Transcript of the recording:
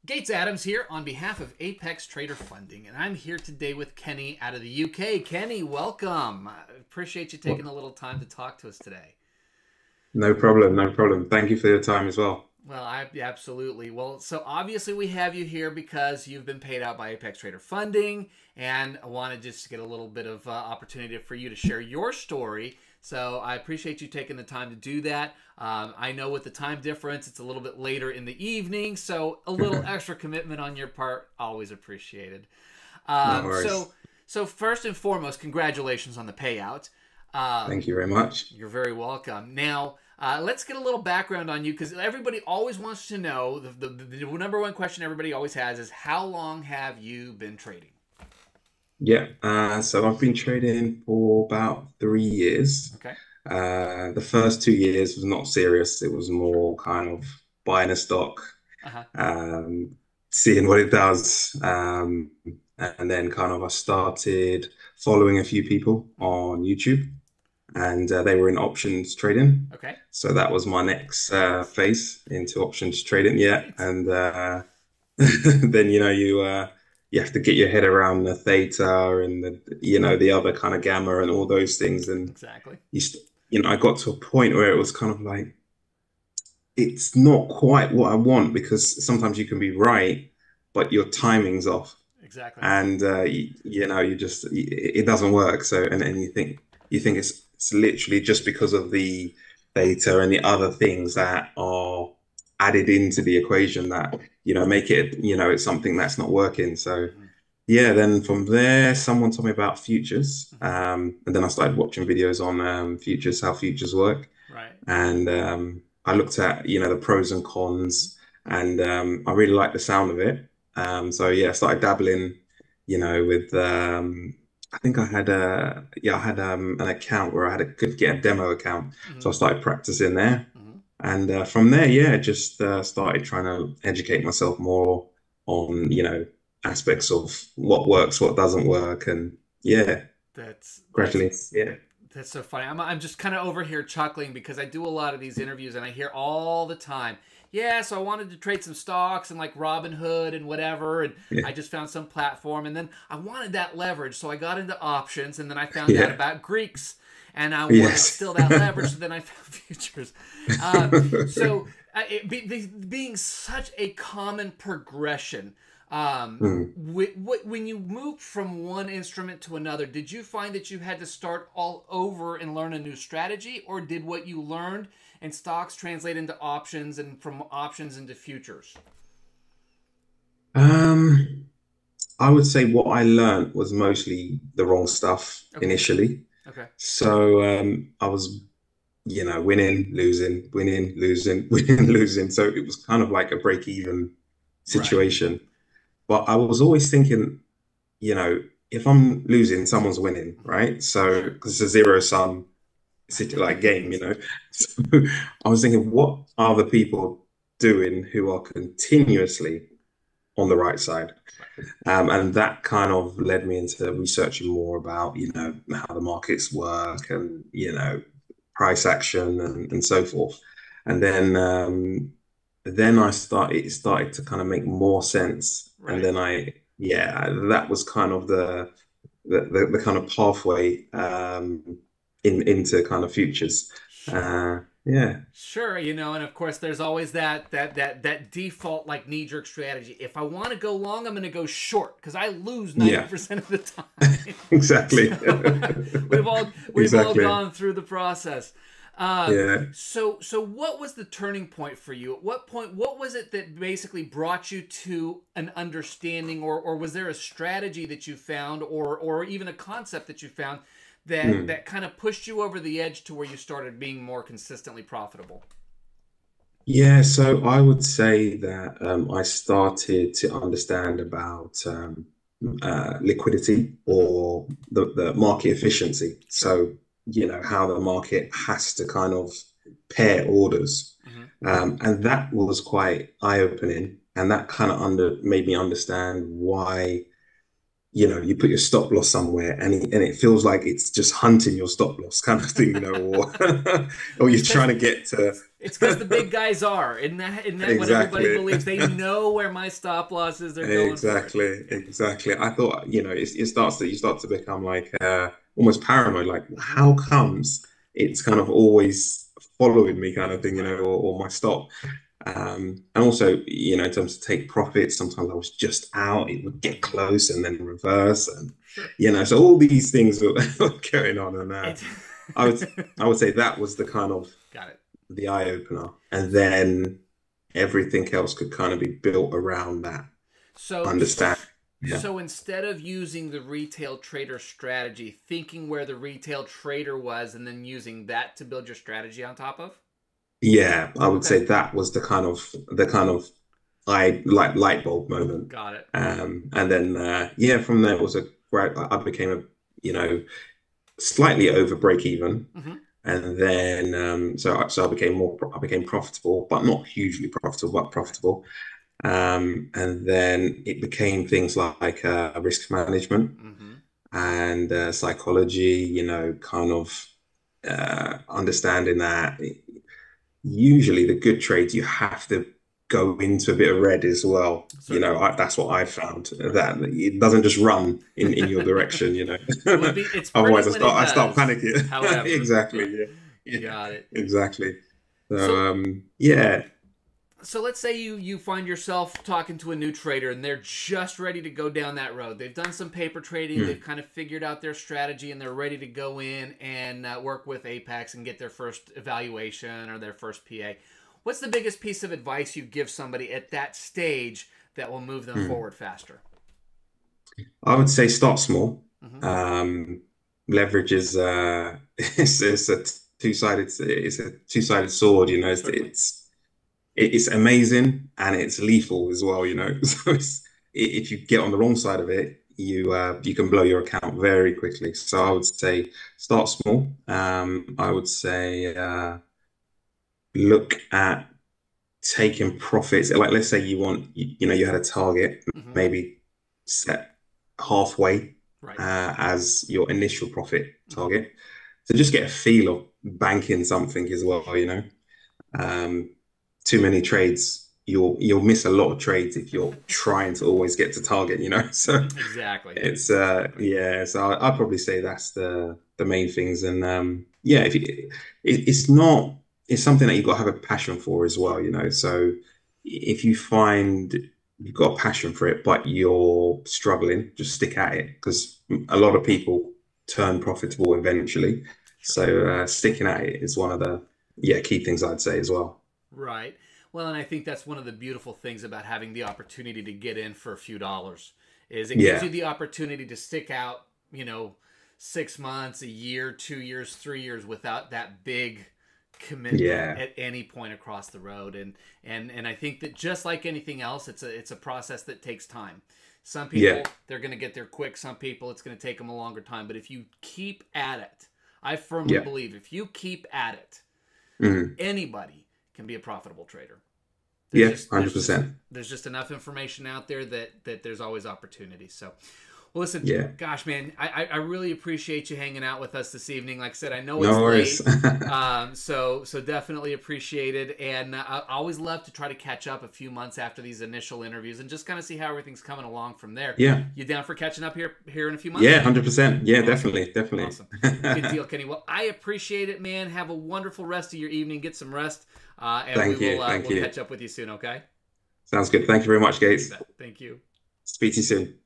Gates Adams here on behalf of Apex Trader Funding, and I'm here today with Kenny out of the UK. Kenny, welcome. I appreciate you taking a little time to talk to us today. No problem, no problem. Thank you for your time as well. Well, absolutely. Well, so obviously we have you here because you've been paid out by Apex Trader Funding, and I wanted just to get a little bit of opportunity for you to share your story. So I appreciate you taking the time to do that. I know with the time difference, it's a little bit later in the evening, so a little extra commitment on your part, always appreciated. No Um, worries. so, so first and foremost, congratulations on the payout. Thank Um, you very much. you're very welcome. Now, let's get a little background on you because everybody always wants to know the number one question everybody always has is how long have you been trading? Yeah, so I've been trading for about 3 years. Okay. The first 2 years was not serious. It was Sure. more kind of buying a stock, Uh huh. um, seeing what it does. And then kind of I started following a few people Hmm. on YouTube, and they were in options trading. Okay. So that was my next phase into options trading. Yeah, Right. and then you have to get your head around the theta and the other kind of gamma and all those things. And Exactly. I got to a point where it was kind of like it's not quite what I want, because sometimes you can be right, but your timing's off, Exactly. and you just it doesn't work. So and you think it's literally just because of the data and the other things that are added into the equation that make it it's something that's not working. So Hmm. yeah, then from there someone told me about futures, Hmm. and then I started watching videos on futures, how futures work, Right. and I looked at the pros and Hmm. cons, and I really liked the sound of it. So yeah, I started dabbling, with I think I had an account where could get a demo account, Hmm. so I started practicing there, Hmm. and from there, yeah, just started trying to educate myself more on aspects of what works, what doesn't work, and yeah, That's gradually, yeah, That's so funny. I'm just kind of over here chuckling because I do a lot of these interviews and I hear all the time, yeah, so I wanted to trade some stocks and like Robinhood and whatever, and yeah, I just found some platform, and then I wanted that leverage, so I got into options, and then I found out yeah, about Greeks, and I wanted yes. still that leverage, so then I found futures. So being such a common progression, Hmm. when you moved from one instrument to another, did you find that you had to start all over and learn a new strategy, or did what you learned in stocks translate into options and from options into futures? Um, I would say what I learned was mostly the wrong stuff Okay. initially. Okay. So I was, winning, losing, winning, losing, winning, losing. So it was kind of like a break even Right. situation. But I was always thinking, if I'm losing, someone's winning, Hmm. right? For So sure. because it's a zero sum like game. Right. So I was thinking, what are the people doing who are continuously on the right side? And that kind of led me into researching more about, how the markets work, and, price action, and so forth. And then it started to kind of make more sense. And Right. then yeah, that was kind of the kind of pathway into kind of futures. Sure. Yeah. Sure, and of course there's always that default like knee-jerk strategy. If I want to go long, I'm going to go short because I lose Yeah, 90% of the time. exactly. So we've all Exactly. gone through the process. Um, Yeah. so what was the turning point for you? At what point, what was it that basically brought you to an understanding, or was there a strategy that you found, or even a concept that you found Hmm. that kind of pushed you over the edge to where you started being more consistently profitable? Yeah, so I would say that I started to understand about liquidity, Hmm. or the market efficiency. Sure. So, how the market has to kind of pair orders. Hmm. And that was quite eye-opening. And that kind of made me understand why. you put your stop loss somewhere and it feels like it's just hunting your stop loss kind of thing, or or you're It's because trying to get to it's because the big guys are. Isn't that what everybody exactly. believes? They know where my stop loss is. They're going for it. Exactly, exactly. I thought, it starts to you start to become like almost paranoid, like Hmm. how comes it's kind of always following me kind of thing, Right. or my stop. And also, in terms of take profits, sometimes I was just out, it would get Hmm. close and then reverse, and Sure. so all these things were going on, and It. I would I would say that was the kind of Got it. the eye opener, and then everything else could kind of be built around that So understand. Yeah. so instead of using the retail trader strategy, thinking where the retail trader was, and then using that to build your strategy on top of. Yeah, I would Okay. say that was the kind of I like light bulb moment. Got it. And then yeah, from there it was a great I became a slightly over break even. Hmm. And then so I became I became profitable, but not hugely profitable, but Right. profitable. And then it became things like risk management Hmm. and psychology, kind of understanding that usually the good trades you have to go into a bit of red as well. Certainly. That's what I found, Right. that it doesn't just run in your direction. It's pretty Otherwise when it I start does. panicking. However, Exactly. right. Yeah. Yeah. Got it. Exactly. So So yeah. so let's say you find yourself talking to a new trader and they're just ready to go down that road. They've done some paper trading, they've Hmm. kind of figured out their strategy, and they're ready to go in and work with Apex and get their first evaluation or their first PA. What's the biggest piece of advice you give somebody at that stage that will move them Hmm. forward faster? I would say start small. Hmm. Um, Leverage is it's a two-sided sword. Certainly. It's amazing and it's lethal as well. So if you get on the wrong side of it, you can blow your account very quickly. So I Right. would say start small. I would say look at taking profits. Like let's say you had a target, Hmm. maybe set halfway Right. as your initial profit Hmm. target. So just get a feel of banking something as well. Um, Too many trades, you'll miss a lot of trades if you're trying to always get to target. So Exactly. it's Exactly. yeah, so I'd probably say that's the main things. And yeah, if it's not it's something that you've got to have a passion for as well. So if you find you've got a passion for it, but you're struggling, just stick at it, because a lot of people turn profitable eventually. Sure. So sticking at it is one of the key things I'd say as well. Right. Well, and I think that's one of the beautiful things about having the opportunity to get in for a few dollars is it gives Yeah, you the opportunity to stick out, 6 months, a year, 2 years, 3 years without that big commitment yeah, at any point across the road. And I think that just like anything else, it's a process that takes time. Some yeah, people they're going to get there quick. Some people it's going to take them a longer time. But if you keep at it, I firmly yeah. believe if you keep at it, Mhm. anybody can be a profitable trader. There's Yeah, just there's just 100%. there's just enough information out there that there's always opportunity. So, well, listen, Yeah. gosh, man, I really appreciate you hanging out with us this evening. Like I said, I know it's No worries. late, so definitely appreciate it. And I always love to try to catch up a few months after these initial interviews and just kind of see how everything's coming along from there. Yeah. You down for catching up here in a few Yeah, months? 100%. Yeah, Awesome. definitely, definitely. Awesome. Good deal, Kenny. Well, I appreciate it, man. Have a wonderful rest of your evening. Get some rest, and we Thank will you. Thank we'll you. catch up with you soon. Okay. Sounds good. Thank you very much, You Gates. bet. Thank you. Speak to you soon.